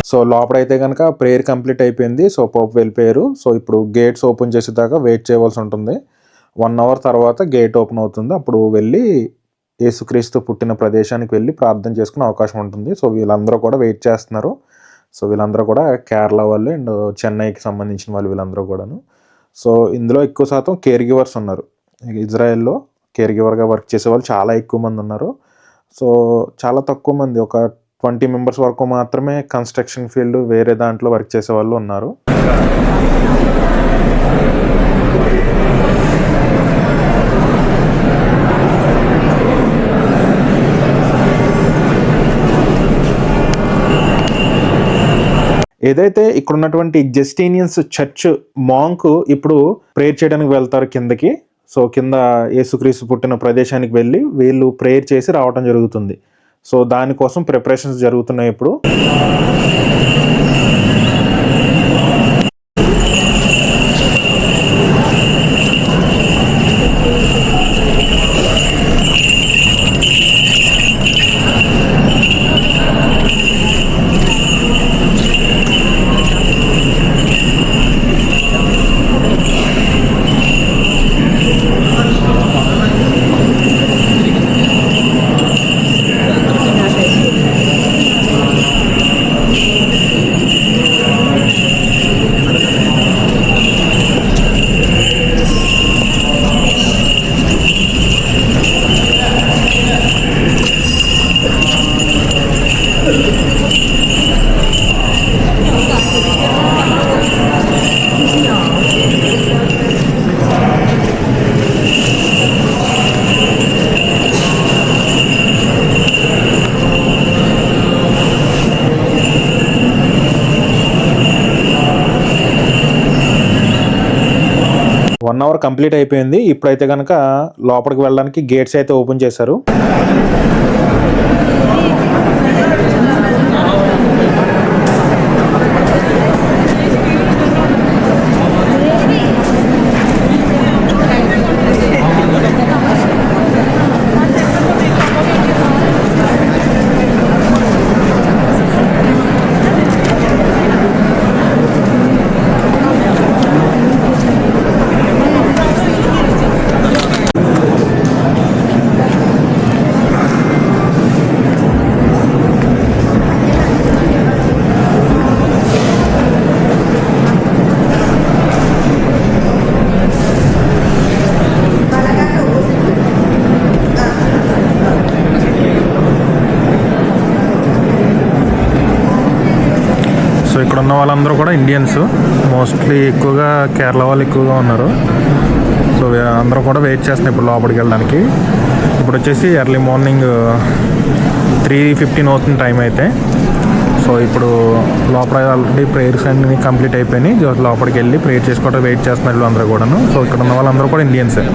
So లోపలైతే కనుక prayer complete అయిపోయింది. సో పోప్ వెళ్ళిపోయారు. సో ఇప్పుడు గేట్స్ ఓపెన్ చేసేదాకా వెయిట్ చేయవలసి ఉంటుంది. 1 అవర్ తర్వాత గేట్ ఓపెన్ అవుతుంది. అప్పుడు వెళ్ళి యేసుక్రీస్తు పుట్టిన ప్రదేశానికి వెళ్ళి ప్రార్థన చేసుకునే అవకాశం ఉంటుంది. సో వీళ్ళందరూ కూడా వెయిట్ చేస్తున్నారు. సో వీళ్ళందరూ కూడా కేరళ వాళ్ళు అండ్ చెన్నైకి సంబంధించిన వాళ్ళు వీళ్ళందరూ కూడాను. సో ఇందులో ఎక్కువ శాతం కేర్ గివర్స్ ఉన్నారు. ఇజ్రాయెల్లో కేర్ గివర్గా వర్క్ చేసే వాళ్ళు చాలా ఎక్కువ మంది ఉన్నారు. సో చాలా తక్కువ మంది, ఒక 20 మెంబర్స్ వరకు మాత్రమే కన్స్ట్రక్షన్ ఫీల్డ్ వేరే దాంట్లో వర్క్ చేసే వాళ్ళు ఉన్నారు. ఏదైతే ఇక్కడ ఉన్నటువంటి జస్టీనియన్స్ చర్చ్ మాంక్ ఇప్పుడు ప్రేయర్ చేయడానికి వెళ్తారు కిందకి. సో కింద యేసుక్రీస్తు పుట్టిన ప్రదేశానికి వెళ్ళి వీళ్ళు ప్రేయర్ చేసి రావడం జరుగుతుంది. సో దానికోసం ప్రిపరేషన్స్ జరుగుతున్నాయి ఇప్పుడు. వన్ అవర్ కంప్లీట్ అయిపోయింది. ఇప్పుడైతే కనుక లోపలికి వెళ్ళడానికి గేట్స్ అయితే ఓపెన్ చేశారు. సో ఇక్కడ ఉన్న వాళ్ళందరూ కూడా ఇండియన్స్, మోస్ట్లీ ఎక్కువగా కేరళ వాళ్ళు ఎక్కువగా ఉన్నారు. సో అందరూ కూడా వెయిట్ చేస్తున్నారు ఇప్పుడు లోపలికి వెళ్ళడానికి. ఇప్పుడు వచ్చేసి ఎర్లీ మార్నింగ్ 3:15 అవుతుంది టైం అయితే. సో ఇప్పుడు లోపల ఆల్రెడీ ప్రేయర్స్ అన్ని కంప్లీట్ అయిపోయినాయి. లోపలికి వెళ్ళి ప్రేయర్ చేసుకోవడం వెయిట్ చేస్తున్నారు అందరూ కూడాను. సో ఇక్కడ ఉన్న వాళ్ళందరూ కూడా ఇండియన్సే.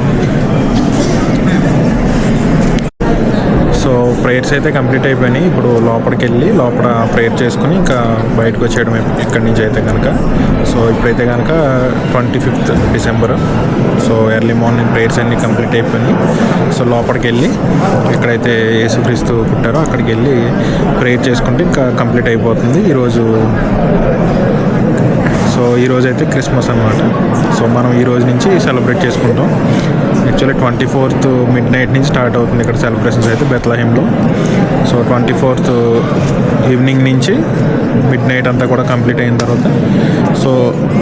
సో ప్రేయర్స్ అయితే కంప్లీట్ అయిపోయినాయి. ఇప్పుడు లోపలికి వెళ్ళి లోపల ప్రేయర్ చేసుకుని ఇంకా బయటకు వచ్చేయడం ఇక్కడి నుంచి అయితే కనుక. సో ఇప్పుడైతే కనుక 25th December. So early morning prayers అన్నీ కంప్లీట్ అయిపోయినాయి. సో లోపలికి వెళ్ళి ఎక్కడైతే యేసుక్రీస్తు పుట్టారో అక్కడికి వెళ్ళి ప్రేయర్ చేసుకుంటే ఇంకా కంప్లీట్ అయిపోతుంది ఈరోజు. సో ఈరోజు అయితే క్రిస్మస్ అన్నమాట. సో మనం ఈ రోజు నుంచి సెలబ్రేట్ చేసుకుంటాం. యాక్చువల్లీ 24th మిడ్-నైట్ నుంచి స్టార్ట్ అవుతుంది ఇక్కడ సెలబ్రేషన్స్ అయితే బెత్లహేమ్లో. సో 24th ఈవినింగ్ నుంచి మిడ్-నైట్ అంతా కూడా కంప్లీట్ అయిన తర్వాత సో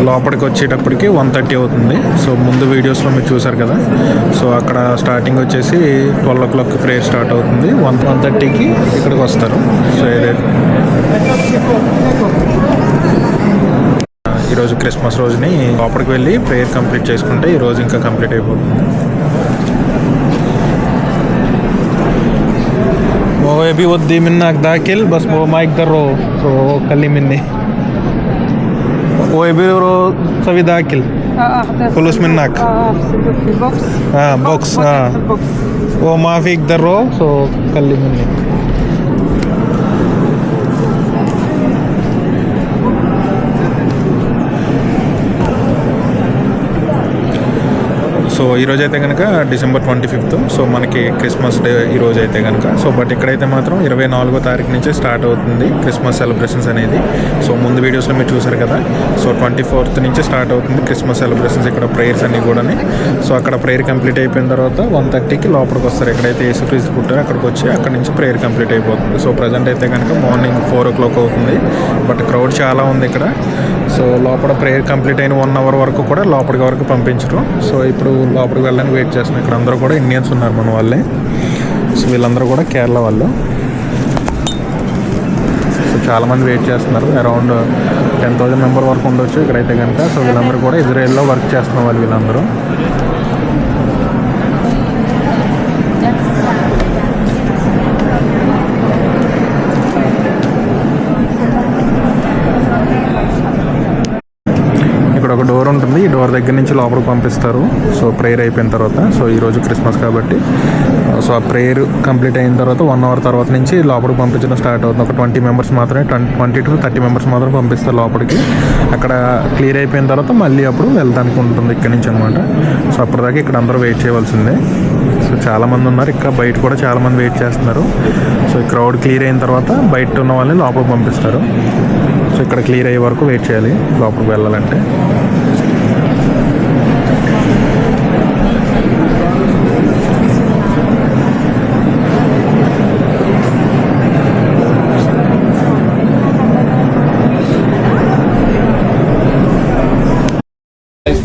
లోపలికి వచ్చేటప్పటికి 1:30 అవుతుంది. సో ముందు వీడియోస్లో మీరు చూసారు కదా. సో అక్కడ స్టార్టింగ్ వచ్చేసి 12 o'clock ప్రేయర్ స్టార్ట్ అవుతుంది. 1:30కి ఇక్కడికి వస్తారు. సో ఏదైతే ఈరోజు క్రిస్మస్ రోజుని లోపలికి వెళ్ళి ప్రేయర్ కంప్లీట్ చేసుకుంటే ఈరోజు ఇంకా కంప్లీట్ అయిపోతుంది. वो भी वो दी मिन्नाक दाखिल बस वो माइक दर रो तो कली मिन्ने वो भी रो सभी दाखिल पुलिस मिन्नाक बॉक्स वो माफी दर रो so कली मिन्ने. సో సో ఈరోజు అయితే కనుక December 25th. సో మనకి క్రిస్మస్ డే ఈరోజు అయితే కనుక. సో బట్ ఇక్కడైతే మాత్రం 24వ తారీఖు నుంచి స్టార్ట్ అవుతుంది క్రిస్మస్ సెలబ్రేషన్స్ అనేది. సో ముందు వీడియోస్లో మీరు చూసారు కదా. సో 24th నుంచి స్టార్ట్ అవుతుంది క్రిస్మస్ సెలబ్రేషన్స్. ఇక్కడ ప్రేయర్స్ అన్నీ కూడా. సో అక్కడ ప్రేయర్ కంప్లీట్ అయిపోయిన తర్వాత 1:30కి లోపలికి వస్తారు. ఎక్కడైతే యేసుక్రీస్తు పుట్టారో అక్కడికి వచ్చి అక్కడ నుంచి ప్రేయర్ కంప్లీట్ అయిపోతుంది. సో ప్రజెంట్ అయితే కనుక మార్నింగ్ 4 o'clock అవుతుంది. బట్ క్రౌడ్ చాలా ఉంది ఇక్కడ. సో లోపల ప్రేయర్ కంప్లీట్ అయిన 1 hour వరకు కూడా లోపలికి వరకు పంపించరు. సో ఇప్పుడు లోపలికి వెళ్ళడానికి వెయిట్ చేస్తున్నాం. ఇక్కడ అందరూ కూడా ఇండియన్స్ ఉన్నారు మన వాళ్ళే. సో వీళ్ళందరూ కూడా కేరళ వాళ్ళు. సో చాలామంది వెయిట్ చేస్తున్నారు. అరౌండ్ 10,000 మెంబర్ వరకు ఉండొచ్చు ఇక్కడైతే కనుక. సో వీళ్ళందరూ కూడా ఇజ్రాయెల్లో వర్క్ చేస్తున్న వాళ్ళు వీళ్ళందరూ. ఇక్కడ ఒక డోర్ ఉంటుంది. ఈ డోర్ దగ్గర నుంచి లోపలికి పంపిస్తారు. సో ప్రేయర్ అయిపోయిన తర్వాత. సో ఈరోజు క్రిస్మస్ కాబట్టి సో ఆ ప్రేయర్ కంప్లీట్ అయిన తర్వాత 1 hour తర్వాత నుంచి లోపలికి పంపించడం స్టార్ట్ అవుతుంది. ఒక 20 members మాత్రమే, 20 to 30 members మాత్రం పంపిస్తారు లోపలికి. అక్కడ క్లియర్ అయిపోయిన తర్వాత మళ్ళీ అప్పుడు వెళ్ళడానికి ఉంటుంది ఇక్కడ నుంచి అనమాట. సో అప్పటిదాకా ఇక్కడ అందరూ వెయిట్ చేయవలసిందే. సో చాలామంది ఉన్నారు. ఇక్కడ బయట కూడా చాలామంది వెయిట్ చేస్తున్నారు. సో ఈ క్రౌడ్ క్లియర్ అయిన తర్వాత బయట ఉన్న వాళ్ళని లోపలికి పంపిస్తారు. సో ఇక్కడ క్లియర్ అయ్యే వరకు వెయిట్ చేయాలి లోపలికి వెళ్ళాలంటే.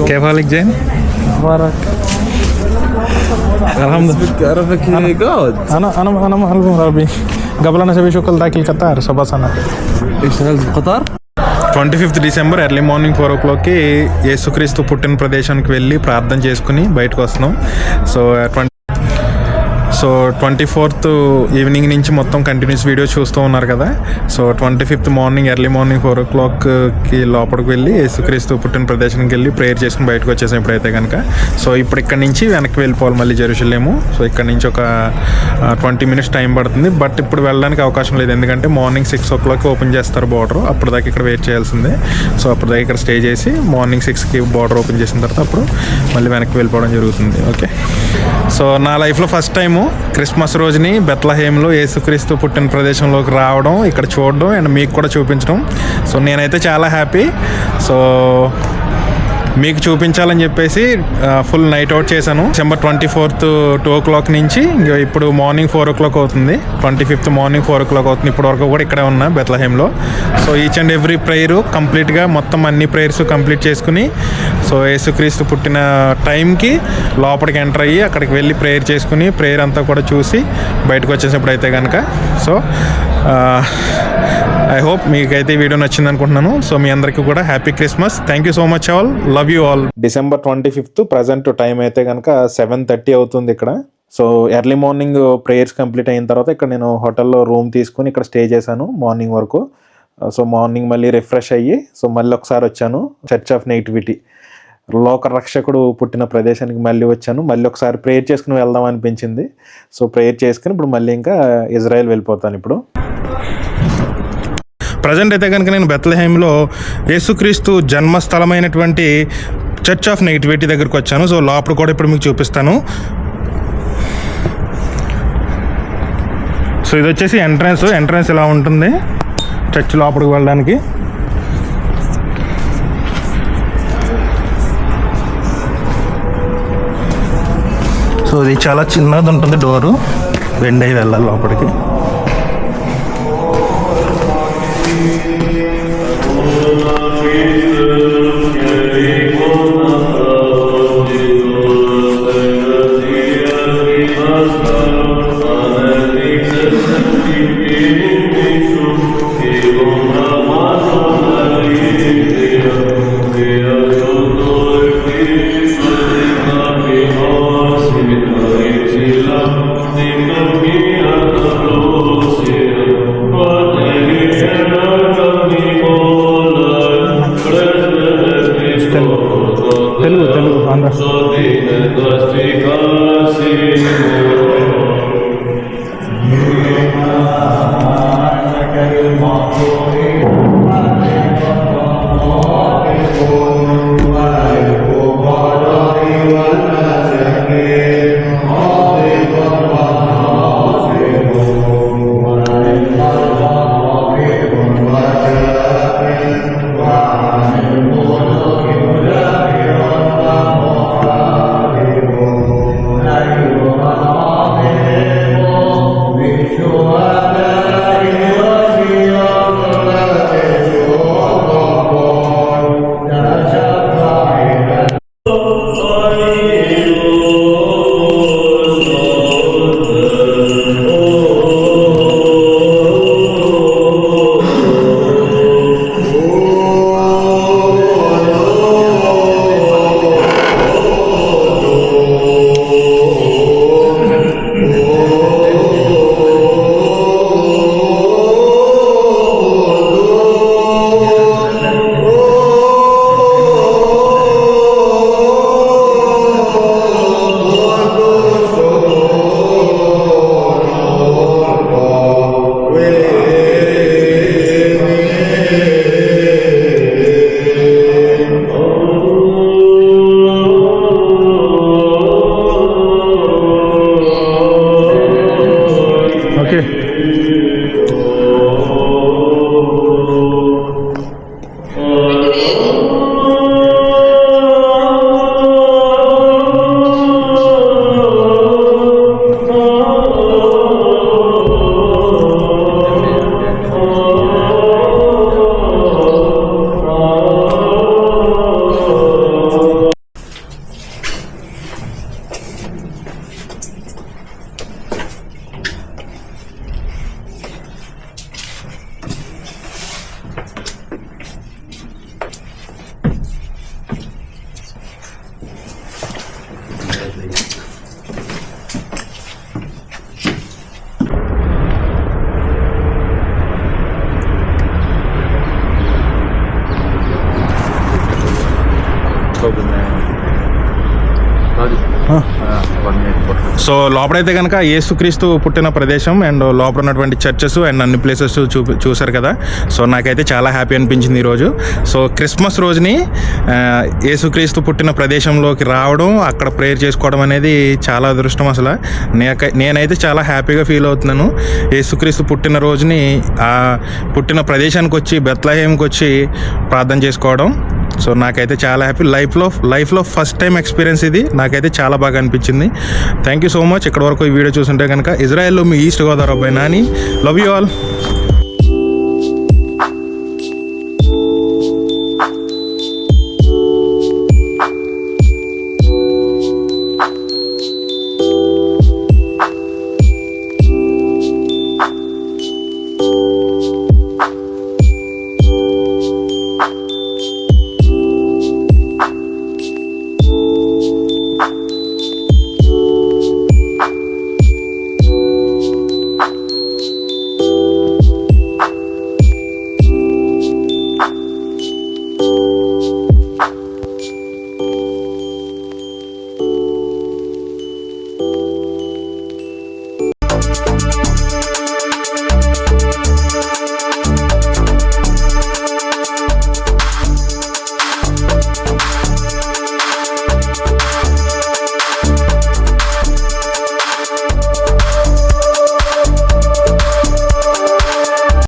كيف حالك زين؟ مبارك. الحمد لله. عرفك قاعد. انا معلم عربي. قبل انا اسوي شغل ذاك القطار 7 سنة. اشتغلت بقطر؟ 25th December ఎర్లీ మార్నింగ్ 4 o'clockకి యేసుక్రీస్తు పుట్టిన ప్రదేశానికి వెళ్ళి ప్రార్థన చేసుకుని బయటకు వస్తున్నాం. సో 24th ఈవినింగ్ నుంచి మొత్తం కంటిన్యూస్ వీడియో చూస్తూ ఉన్నారు కదా. So 25th morning early morning 4 o'clockకి లోపలికి వెళ్ళి యేసుక్రీస్తు పుట్టిన ప్రదేశానికి వెళ్ళి ప్రేయర్ చేసుకుని బయటకు వచ్చేసాం ఇప్పుడైతే కనుక. సో ఇప్పుడు ఇక్కడ నుంచి వెనక్కి వెళ్ళిపోవాలి మళ్ళీ జెరూసలేము. సో ఇక్కడ నుంచి ఒక 20 minutes టైం పడుతుంది. బట్ ఇప్పుడు వెళ్ళడానికి అవకాశం లేదు. ఎందుకంటే మార్నింగ్ 6 o'clock ఓపెన్ చేస్తారు బార్డర్. అప్పుడు దాకా ఇక్కడ వెయిట్ చేయాల్సిందే. సో అప్పుడు దాకా ఇక్కడ స్టే చేసి మార్నింగ్ 6కి బార్డర్ ఓపెన్ చేసిన తర్వాత అప్పుడు మళ్ళీ వెనక్కి వెళ్ళిపోవడం జరుగుతుంది. ఓకే. సో నా లైఫ్లో ఫస్ట్ టైము క్రిస్మస్ రోజుని బెత్లహేమ్లో యేసుక్రీస్తు పుట్టిన ప్రదేశంలోకి రావడం, ఇక్కడ చూడడం అండ్ మీకు కూడా చూపించడం. సో నేనైతే చాలా హ్యాపీ. సో మీకు చూపించాలని చెప్పేసి ఫుల్ నైట్ అవుట్ చేశాను. December 24th 2 o'clock నుంచి ఇప్పుడు మార్నింగ్ 4 o'clock అవుతుంది. 25th మార్నింగ్ 4 o'clock అవుతుంది. ఇప్పటి వరకు కూడా ఇక్కడే ఉన్నా బెత్లహేమ్లో. So each and every prayer కంప్లీట్గా మొత్తం అన్ని ప్రేయర్స్ కంప్లీట్ చేసుకుని సో యేసుక్రీస్తు పుట్టిన టైంకి లోపలికి ఎంటర్ అయ్యి అక్కడికి వెళ్ళి ప్రేయర్ చేసుకుని ప్రేయర్ అంతా కూడా చూసి బయటకు వచ్చేసినప్పుడు అయితే కనుక. సో ఐ హోప్ మీకైతే ఈ వీడియో నచ్చింది అనుకుంటున్నాను. సో మీ అందరికీ కూడా happy Christmas. Thank you so much all. Love you all. December 25th present time అయితే కనుక 7:30 అవుతుంది ఇక్కడ. So early morning prayers complete అయిన తర్వాత ఇక్కడ నేను హోటల్లో రూమ్ తీసుకుని ఇక్కడ స్టే చేశాను మార్నింగ్ వరకు. సో మార్నింగ్ మళ్ళీ రిఫ్రెష్ అయ్యి సో మళ్ళీ ఒకసారి వచ్చాను చర్చ్ ఆఫ్ నేటివిటీ లోక రక్షకుడు పుట్టిన ప్రదేశానికి మళ్ళీ వచ్చాను. మళ్ళీ ఒకసారి ప్రేయర్ చేసుకుని వెళ్దాం అనిపించింది. సో ప్రేయర్ చేసుకుని ఇప్పుడు మళ్ళీ ఇంకా ఇజ్రాయెల్ వెళ్ళిపోతాను ఇప్పుడు. ప్రజెంట్ అయితే కనుక నేను బెత్లహేమ్లో యేసుక్రీస్తు జన్మస్థలమైనటువంటి చర్చ్ ఆఫ్ నేటివిటీ దగ్గరికి వచ్చాను. సో లోపల కూడా ఇప్పుడు మీకు చూపిస్తాను. సో ఇది వచ్చేసి ఎంట్రన్స్ ఇలా ఉంటుంది చర్చ్ లోపలికి వెళ్ళడానికి. సో ఇది చాలా చిన్నది ఉంటుంది డోరు. బెండ్ అయ్యి వెళ్ళాలి లోపలికి. తెలుగు ఆంధ్ర. సో లోపలైతే కనుక యేసుక్రీస్తు పుట్టిన ప్రదేశం అండ్ లోపల ఉన్నటువంటి చర్చెస్ అండ్ అన్ని ప్లేసెస్ చూసారు కదా. సో నాకైతే చాలా హ్యాపీ అనిపించింది ఈరోజు. సో క్రిస్మస్ రోజుని యేసుక్రీస్తు పుట్టిన ప్రదేశంలోకి రావడం, అక్కడ ప్రేయర్ చేసుకోవడం అనేది చాలా అదృష్టం. అసలు నేనైతే చాలా హ్యాపీగా ఫీల్ అవుతున్నాను. యేసుక్రీస్తు పుట్టిన రోజుని ఆ పుట్టిన ప్రదేశానికి వచ్చి బెత్లహేమ్కి వచ్చి ప్రార్థన చేసుకోవడం. సో నాకైతే చాలా హ్యాపీ. లైఫ్లో ఫస్ట్ టైం ఎక్స్పీరియన్స్ ఇది. నాకైతే చాలా బాగా అనిపించింది. Thank you so much. ఇక్కడ వరకు ఈ వీడియో చూస్తుంటే కనుక ఇజ్రాయెల్లో మీ ఈస్ట్ గోదావరి అబ్బాయి నాని. Love you all.